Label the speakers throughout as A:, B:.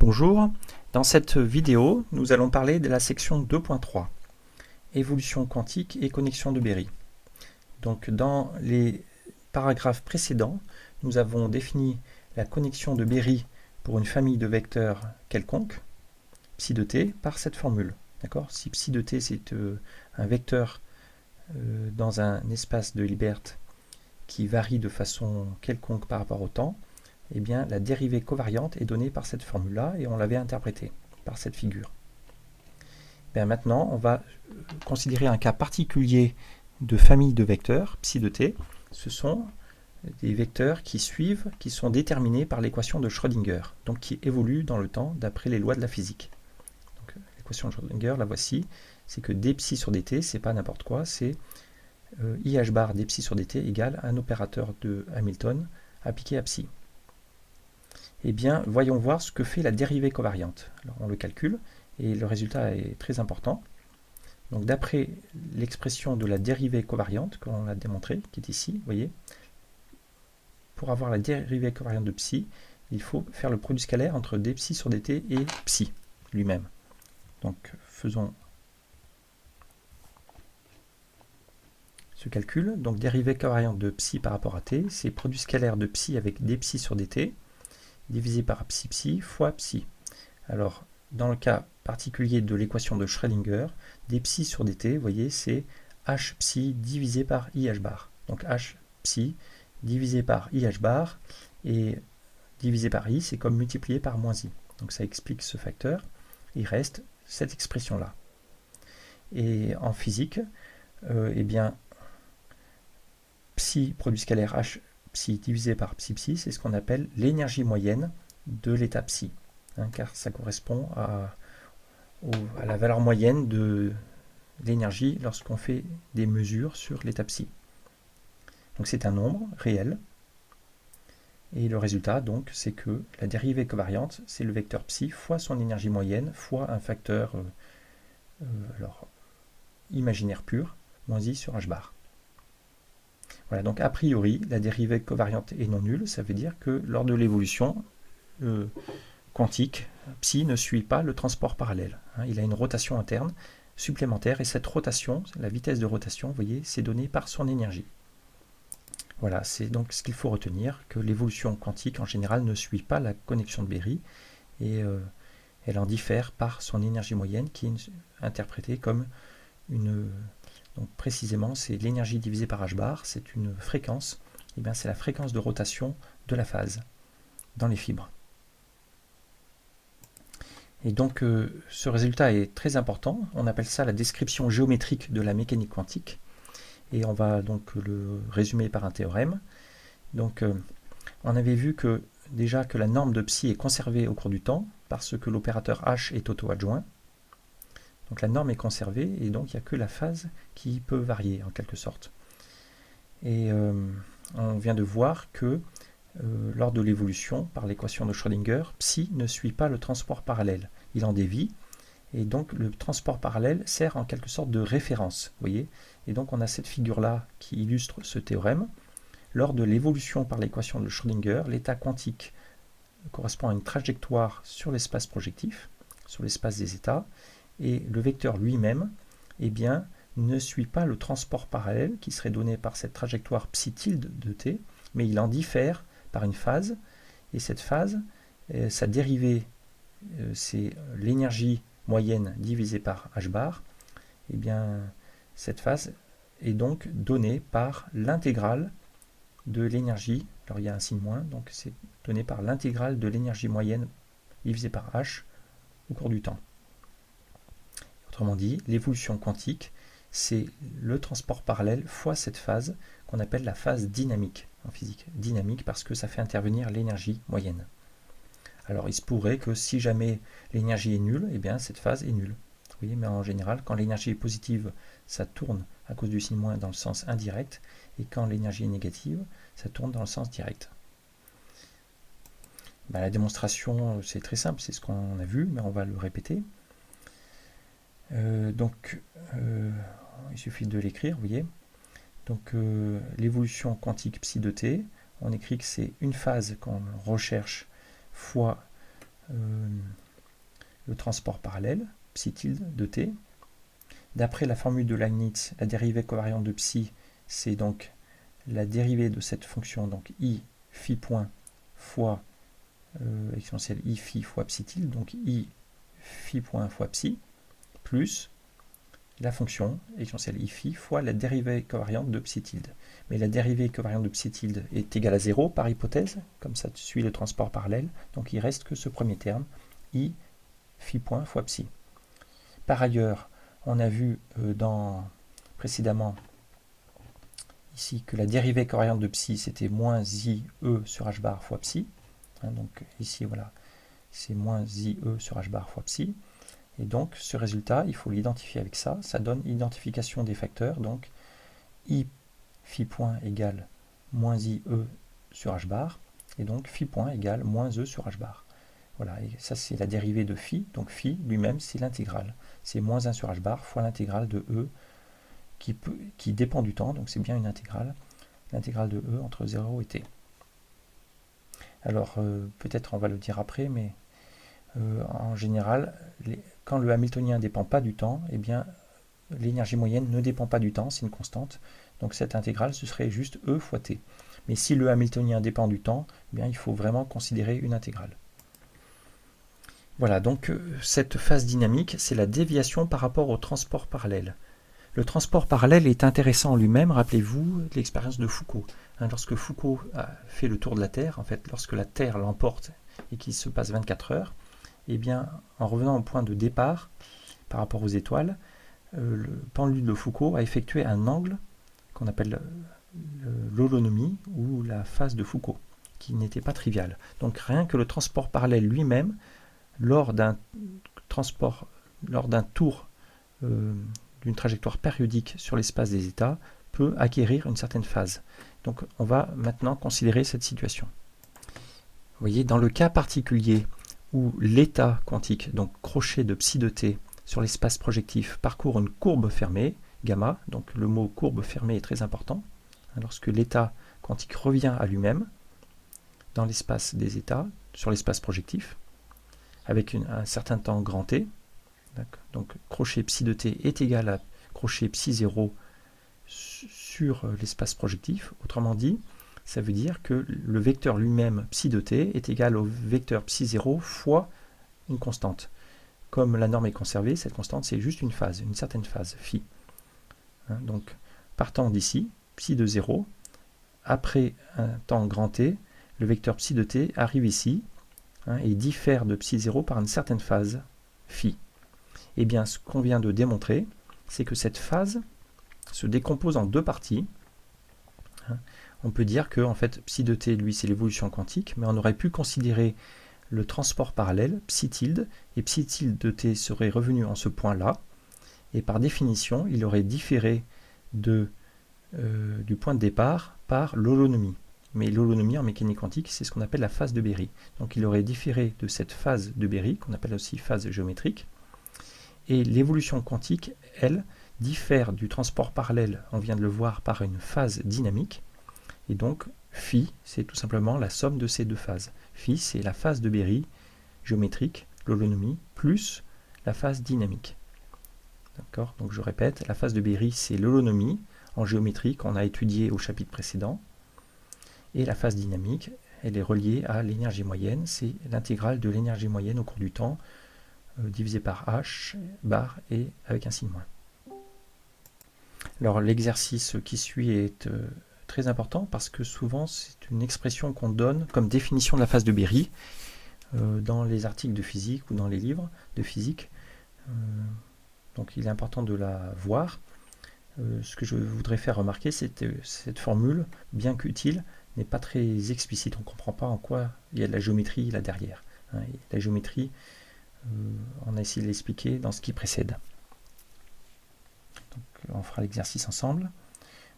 A: Bonjour, dans cette vidéo, nous allons parler de la section 2.3, évolution quantique et connexion de Berry. Donc dans les paragraphes précédents, nous avons défini la connexion de Berry pour une famille de vecteurs quelconque, psi de t, par cette formule. Si psi de t c'est un vecteur dans un espace de Hilbert qui varie de façon quelconque par rapport au temps, eh bien, la dérivée covariante est donnée par cette formule-là et on l'avait interprétée par cette figure. Bien, maintenant, on va considérer un cas particulier de famille de vecteurs, psi de t. Ce sont des vecteurs qui suivent, qui sont déterminés par l'équation de Schrödinger, donc qui évoluent dans le temps d'après les lois de la physique. L'équation de Schrödinger, la voici, c'est que d psi sur dt, c'est pas n'importe quoi, c'est IH bar d psi sur dt égale un opérateur de Hamilton appliqué à psi. Eh bien, voyons voir ce que fait la dérivée covariante. Alors, on le calcule, et le résultat est très important. Donc, d'après l'expression de la dérivée covariante, que l'on a démontré, qui est ici, vous voyez, pour avoir la dérivée covariante de psi, il faut faire le produit scalaire entre d psi sur dt et psi lui-même. Donc, faisons ce calcul. Donc, dérivée covariante de psi par rapport à t, c'est produit scalaire de psi avec d psi sur dt, divisé par psi psi fois psi. Alors, dans le cas particulier de l'équation de Schrödinger, d psi sur dt, vous voyez, c'est h psi divisé par ih bar. Donc h psi divisé par ih bar, et divisé par i, c'est comme multiplié par moins i. Donc ça explique ce facteur. Il reste cette expression-là. Et en physique, eh bien, psi produit scalaire h psi divisé par psi psi, c'est ce qu'on appelle l'énergie moyenne de l'état psi, car ça correspond à la valeur moyenne de l'énergie lorsqu'on fait des mesures sur l'état psi. Donc c'est un nombre réel, et le résultat, donc, c'est que la dérivée covariante, c'est le vecteur psi fois son énergie moyenne fois un facteur imaginaire pur, moins i sur h bar. Voilà, donc a priori, la dérivée covariante est non nulle, ça veut dire que lors de l'évolution quantique, psi ne suit pas le transport parallèle. Il a une rotation interne supplémentaire, et cette rotation, la vitesse de rotation, vous voyez, c'est donné par son énergie. Voilà, c'est donc ce qu'il faut retenir, que l'évolution quantique en général ne suit pas la connexion de Berry, et elle en diffère par son énergie moyenne qui est interprétée comme une... Donc précisément, c'est l'énergie divisée par h bar, c'est une fréquence, et bien c'est la fréquence de rotation de la phase dans les fibres. Et donc ce résultat est très important, on appelle ça la description géométrique de la mécanique quantique, et on va donc le résumer par un théorème. Donc on avait vu que déjà que la norme de psi est conservée au cours du temps, parce que l'opérateur h est auto-adjoint. Donc la norme est conservée, et donc il n'y a que la phase qui peut varier en quelque sorte. Et on vient de voir que lors de l'évolution, par l'équation de Schrödinger, psi ne suit pas le transport parallèle. Il en dévie, et donc le transport parallèle sert en quelque sorte de référence. Vous voyez, et donc on a cette figure-là qui illustre ce théorème. Lors de l'évolution par l'équation de Schrödinger, l'état quantique correspond à une trajectoire sur l'espace projectif, sur l'espace des états, et le vecteur lui-même, eh bien, ne suit pas le transport parallèle qui serait donné par cette trajectoire psi tilde de t, mais il en diffère par une phase, et cette phase, sa dérivée, c'est l'énergie moyenne divisée par h bar, et bien cette phase est donc donnée par l'intégrale de l'énergie, alors il y a un signe moins, donc c'est donné par l'intégrale de l'énergie moyenne divisée par h au cours du temps. Autrement dit, l'évolution quantique, c'est le transport parallèle fois cette phase qu'on appelle la phase dynamique en physique. Dynamique parce que ça fait intervenir l'énergie moyenne. Alors il se pourrait que si jamais l'énergie est nulle, eh bien cette phase est nulle. Vous voyez, mais en général, quand l'énergie est positive, ça tourne à cause du signe moins dans le sens indirect, et quand l'énergie est négative, ça tourne dans le sens direct. La démonstration, c'est très simple, c'est ce qu'on a vu, mais on va le répéter. Il suffit de l'écrire, vous voyez. Donc l'évolution quantique psi de t, on écrit que c'est une phase qu'on recherche fois le transport parallèle, psi tilde de t. D'après la formule de Leibniz, la dérivée covariante de psi, c'est donc la dérivée de cette fonction, donc i phi point fois exponentielle i phi fois psi tilde, donc i phi point fois psi, plus la fonction exponentielle i phi fois la dérivée covariante de psi tilde. Mais la dérivée covariante de psi tilde est égale à 0 par hypothèse, comme ça suit le transport parallèle, donc il reste que ce premier terme, i phi point fois psi. Par ailleurs, on a vu précédemment ici que la dérivée covariante de psi c'était moins i e sur h bar fois psi. Donc ici voilà, c'est moins i e sur h bar fois psi. Et donc ce résultat, il faut l'identifier avec ça. Ça donne identification des facteurs. Donc i phi point égale moins i e sur h bar. Et donc phi point égale moins e sur h bar. Voilà, et ça c'est la dérivée de phi. Donc phi lui-même c'est l'intégrale. C'est moins 1 sur h bar fois l'intégrale de e qui dépend du temps. Donc c'est bien une intégrale. L'intégrale de e entre 0 et t. Alors peut-être on va le dire après, mais en général, quand le hamiltonien ne dépend pas du temps, eh bien l'énergie moyenne ne dépend pas du temps, c'est une constante. Donc cette intégrale, ce serait juste E fois t. Mais si le hamiltonien dépend du temps, eh bien il faut vraiment considérer une intégrale. Voilà, donc cette phase dynamique, c'est la déviation par rapport au transport parallèle. Le transport parallèle est intéressant en lui-même, rappelez-vous l'expérience de Foucault. Lorsque Foucault a fait le tour de la Terre, en fait, lorsque la Terre l'emporte et qu'il se passe 24 heures, eh bien, en revenant au point de départ par rapport aux étoiles, le pendule de Foucault a effectué un angle qu'on appelle l'holonomie ou la phase de Foucault, qui n'était pas triviale. Donc rien que le transport parallèle lui-même, lors d'un tour d'une trajectoire périodique sur l'espace des états, peut acquérir une certaine phase. Donc on va maintenant considérer cette situation. Vous voyez, dans le cas particulier où l'état quantique, donc crochet de psi de t sur l'espace projectif, parcourt une courbe fermée, gamma, donc le mot courbe fermée est très important, lorsque l'état quantique revient à lui-même dans l'espace des états, sur l'espace projectif, avec un certain temps grand t, donc crochet psi de t est égal à crochet psi 0 sur l'espace projectif. Autrement dit, ça veut dire que le vecteur lui-même psi de t est égal au vecteur psi 0 fois une constante. Comme la norme est conservée, cette constante c'est juste une phase, une certaine phase, phi. Donc partant d'ici, psi de 0, après un temps grand t, le vecteur psi de t arrive ici et diffère de psi 0 par une certaine phase, phi. Et bien ce qu'on vient de démontrer, c'est que cette phase se décompose en deux parties. On peut dire que en fait, psi de t, lui, c'est l'évolution quantique, mais on aurait pu considérer le transport parallèle, psi tilde, et psi tilde de t serait revenu en ce point-là, et par définition, il aurait différé du point de départ par l'holonomie. Mais l'holonomie en mécanique quantique, c'est ce qu'on appelle la phase de Berry. Donc il aurait différé de cette phase de Berry, qu'on appelle aussi phase géométrique, et l'évolution quantique, elle, diffère du transport parallèle, on vient de le voir, par une phase dynamique, et donc phi, c'est tout simplement la somme de ces deux phases. Phi, c'est la phase de Berry géométrique, l'holonomie, plus la phase dynamique. D'accord ? Donc je répète, la phase de Berry, c'est l'holonomie en géométrie qu'on a étudié au chapitre précédent, et la phase dynamique, elle est reliée à l'énergie moyenne, c'est l'intégrale de l'énergie moyenne au cours du temps, divisé par h bar et avec un signe moins. Alors l'exercice qui suit est très important parce que souvent c'est une expression qu'on donne comme définition de la phase de Berry dans les articles de physique ou dans les livres de physique. Donc il est important de la voir. Ce que je voudrais faire remarquer, c'est que cette formule, bien qu'utile, n'est pas très explicite. On ne comprend pas en quoi il y a de la géométrie là derrière. La géométrie, on a essayé de l'expliquer dans ce qui précède. Donc, on fera l'exercice ensemble.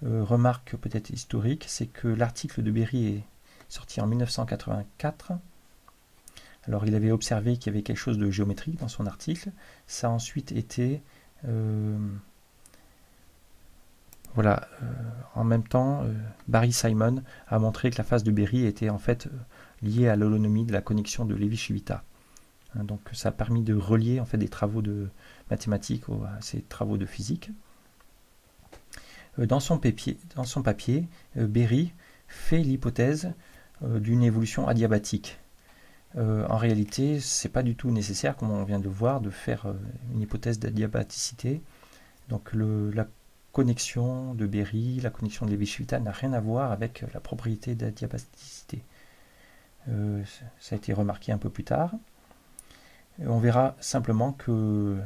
A: Remarque peut-être historique, c'est que l'article de Berry est sorti en 1984. Alors il avait observé qu'il y avait quelque chose de géométrique dans son article. Ça a ensuite été... en même temps, Barry Simon a montré que la phase de Berry était en fait liée à l'holonomie de la connexion de Levi-Civita. Donc ça a permis de relier en fait des travaux de mathématiques à ces travaux de physique. Dans son papier, Berry fait l'hypothèse d'une évolution adiabatique. En réalité, ce n'est pas du tout nécessaire, comme on vient de le voir, de faire une hypothèse d'adiabaticité. Donc la connexion de Berry, la connexion de Levi-Civita n'a rien à voir avec la propriété d'adiabaticité. Ça a été remarqué un peu plus tard. On verra simplement que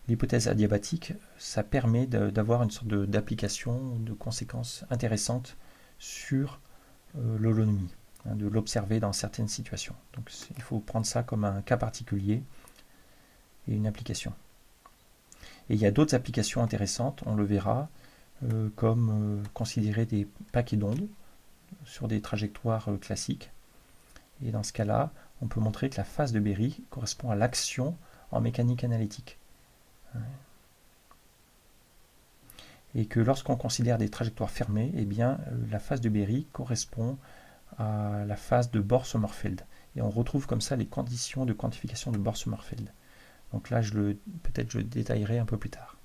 A: l'hypothèse adiabatique, ça permet d'avoir une sorte d'application, de conséquences intéressantes sur l'holonomie, de l'observer dans certaines situations. Donc il faut prendre ça comme un cas particulier et une application. Et il y a d'autres applications intéressantes, on le verra, comme considérer des paquets d'ondes sur des trajectoires classiques. Et dans ce cas-là, on peut montrer que la phase de Berry correspond à l'action en mécanique analytique. Et que lorsqu'on considère des trajectoires fermées, eh bien, la phase de Berry correspond à la phase de Bohr-Sommerfeld. Et on retrouve comme ça les conditions de quantification de Bohr-Sommerfeld. Donc là, peut-être je le détaillerai un peu plus tard.